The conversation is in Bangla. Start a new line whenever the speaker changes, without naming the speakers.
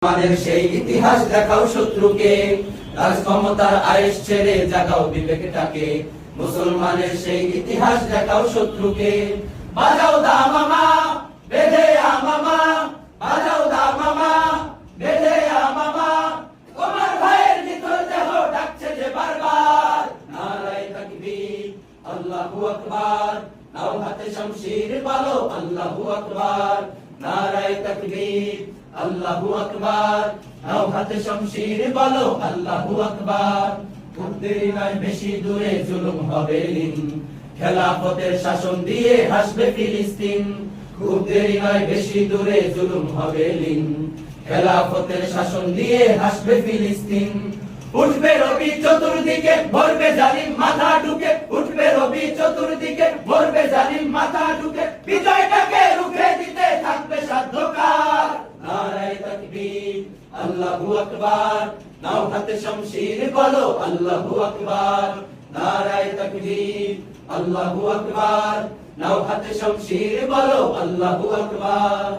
আমাদের সেই ইতিহাস দেখাও শত্রুকে, রাজ ক্ষমতার আয়েশ ছেড়ে জাগাও বিবেকটাকে। মুসলমানের সেই ইতিহাস দেখাও শত্রুকে। বাজাও দামামা বেঁধে আমামা, বাজাও দামামা বেঁধে আমামা, তোমার ভাইয়ের নিথর দেহ ডাকছে যে বারবার। নারায়ে তাকবীর, আল্লাহু আকবার, নাও হাতে শমশির বলো আল্লাহু আকবার। নারায়ে তাকবীর, আল্লাহু আকবার, নাও হাতে শমশির বলো আল্লাহু আকবার। খুব দেরি নয় বেশি দূরে জুলুম হবে লীন, খেলাফতের শাসন দিয়ে হাসবে ফিলিস্তিন। খুব দেরি নয় বেশি দূরে জুলুম হবে লীন, খেলাফতের শাসন দিয়ে হাসবে ফিলিস্তিন। উঠবে রবি চতুর্দিকে ভরবে জালিম মাথা ঢুকে, উঠবে রবি চতুর্দিকে ভরবে জালিম মাথা ঢুকে। বিজয়টাকে রুখে দিতে থাকবে সাধ্যকার। নারায়ে তাকবীর, আল্লাহু আকবার, নাও হাতে শমশির বলো আল্লাহু আকবার। নারায়ে তাকবীর, আল্লাহু আকবার, নাও হাতে শমশির বলো আল্লাহু আকবার।